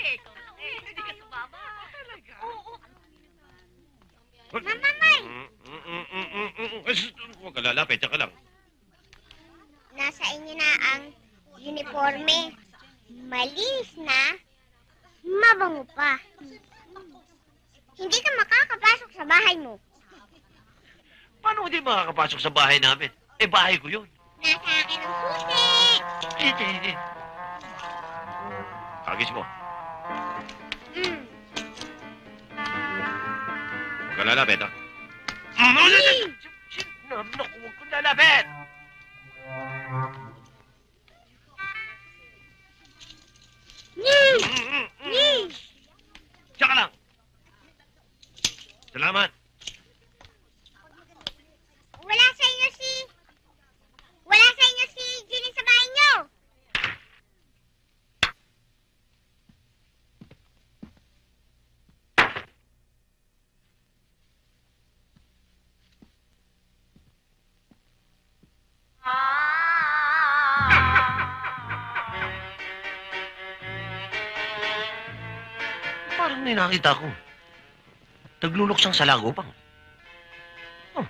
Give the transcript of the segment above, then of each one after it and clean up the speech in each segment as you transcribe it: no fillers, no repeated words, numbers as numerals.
Hindi ka sumama. Talaga? Oo. Mamamay! Huwag ka lalapit, ka lang. Nasa inyo na ang uniforme. Malinis na, mabango pa. Hindi ka makakapasok sa bahay mo. Paano hindi makakapasok sa bahay namin? Eh, bahay ko yun. Nasa akin ang susi. Hindi. Agis mo. Huwag ka lalapit, ha? Naku, huwag kong lalapit! Tsaka lang. Salamat. Wala sa inyo si Jenny sa bahay niyo. Parang may nakita ko. Nagluluksang sa lagopang. Oh.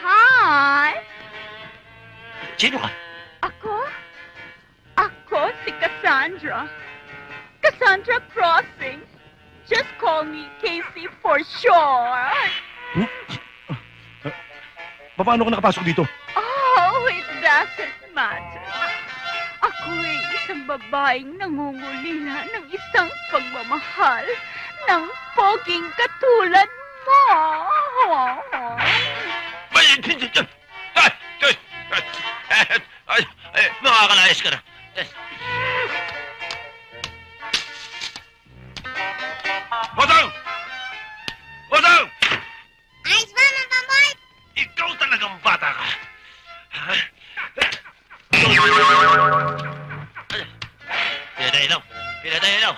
Hi! Sino ka? Ako? Ako si Cassandra. Cassandra Crossing. Just call me Casey for short. Paano ka nakapasok dito? Oh, it doesn't matter. Ako'y isang babaeng nangungulila ng isang pagmamahal ng poging katulad mo. Makakalayas ka na. Botong! Botong! Ayos ba, Mamamay? Ikaw talagang bata ka. Pinatay ilaw. Pinatay ilaw.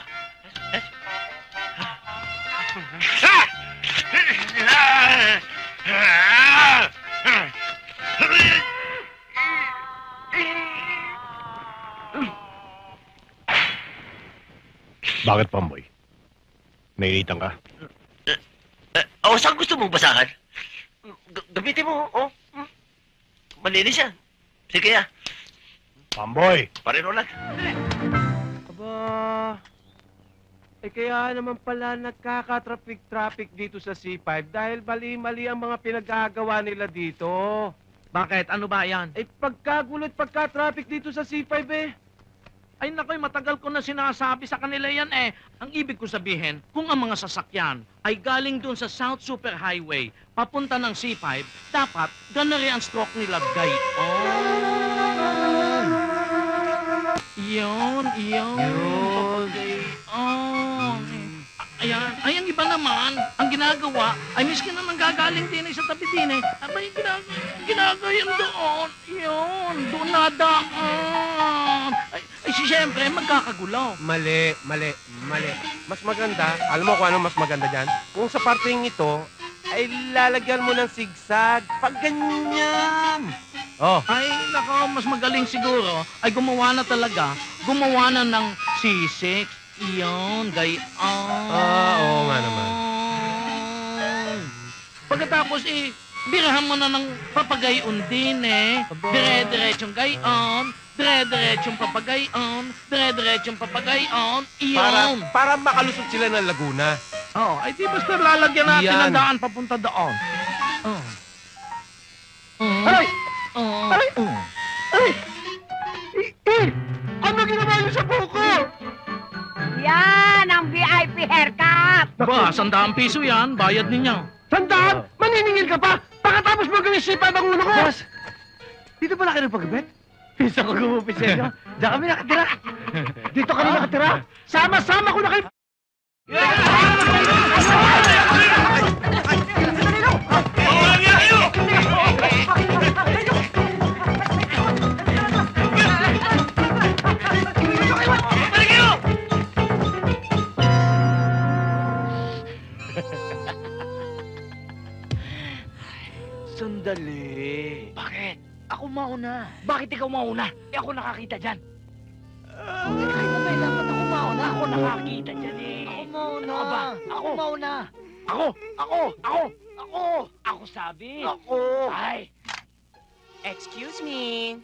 Bakit, Pamboy? Nainitan ka? Saan gusto mong basahan? Gamitin mo, oh. Malinis yan. Sige, ah. Pamboy! Pareho lang. Aba, kaya naman pala nagkaka-traffic dito sa C5 dahil mali-mali ang mga pinagagawa nila dito. Bakit? Ano ba yan? Pagkagulo't pagka-traffic dito sa C5 eh. Ay nakoy, matagal ko na sinasabi sa kanila yan eh. Ang ibig ko sabihin, kung ang mga sasakyan ay galing dun sa South Superhighway papunta ng C5, dapat ganari ang stroke nila, gayon. Yun. Ayan, ay ang iba naman, ang ginagawa, ay miski na nanggagaling din sa tabi din eh. Abay, ginagayan doon. Yun, doon nadaan. Ay, siyempre, magkakagulaw. Mali. Mas maganda, alam mo kung ano mas maganda dyan? Kung sa parting ito, ay lalagyan mo ng zigzag. Pag ganyan. Oh. Ay, nako, mas magaling siguro ay gumawa na ng C6. Iyon, gayon. Oo nga naman. Pagkatapos, birahan mo na ng papagayon din eh. Dire-diretsong gayon, dire-diretsong papagayon, dire-diretsong papagayon. Iyon. Para makalusot sila ng Laguna. Oh, ay di basta lalagyan natin Yan. ang daan papunta doon. Oh. Aray! Oh. Aray! Oh. Ano ginawa niyo sa buko? Yan ang VIP haircut. Ba, 100 piso yan, bayad ninyo. Tandaan! Maniningil ka pa! Pagkatapos mo gawin sipa ng ulo ko! Boss, dito pala kayo nagpagupit? Pisa ko gumupit sa inyo. Diyan kami nakatira. Dito kami nakatira. Sama-sama ko na kayo! Sandali. Bakit? Ako mauna. Bakit ikaw mauna? Ako nakakita dyan. Abay, dapat ako mauna. Ako nakakita dyan eh. Ako mauna. Ano ka ba? Ako mauna. Ako sabi. Ako. Ay, Excuse me.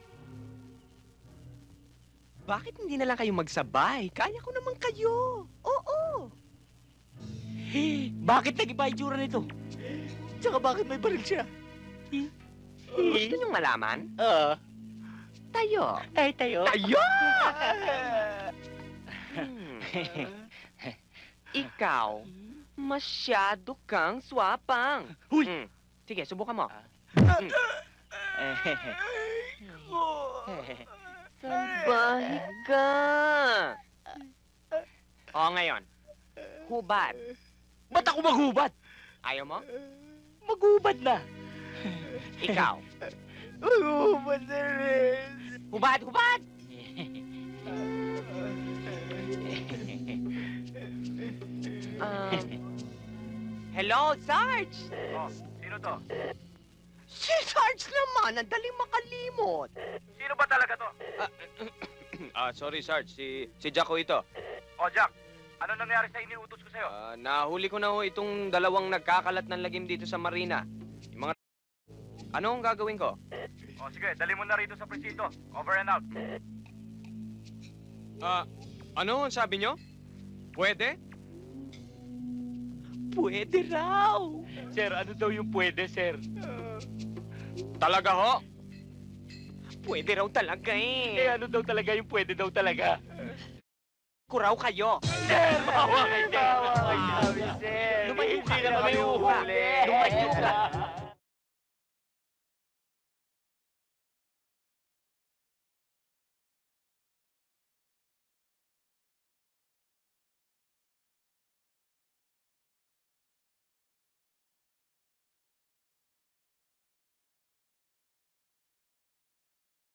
Bakit hindi na lang kayo magsabay? Kaya ko naman kayo. Oo. Bakit nag-iba yung tsura nito? Tsaka bakit may baril siya? Gusto niyong malaman? Tayo. Ay, tayo. Tayo! Hmm. Ikaw, masyado kang swapang. Huy! Sige, subukan mo. Salbahe ka. O, ngayon. Hubad. Ba't ako maghubad? Ayaw mo? Maghubad na. Ikaw. Maghubad na rin. Hubad, hubad! Hello, Sarge! Oh, sino to? Si Sarge naman, ang daling makalimot. Sino ba talaga to? Sorry, Sarge. Si Jaco ito. Oh, Jack. Ano nangyari sa iniutos ko sa'yo? Nahuli ko na ho itong dalawang nagkakalat ng lagim dito sa marina. Yung mga... Ano ang gagawin ko? Oh, sige. Dali mo na rito sa presinto. Over and out. Ano ang sabi nyo? Pwede? Pwede raw. Sir, ano daw yung pwede, sir? Talaga ho? Pwede raw talaga Eh, eh. ano daw talaga yung pwede daw talaga? Kuraw kayo. Sir, bawa kayo, sir. Bawa kayo, sir. Lumayo ka. Hindi na kami uhuli. Lumayo ka.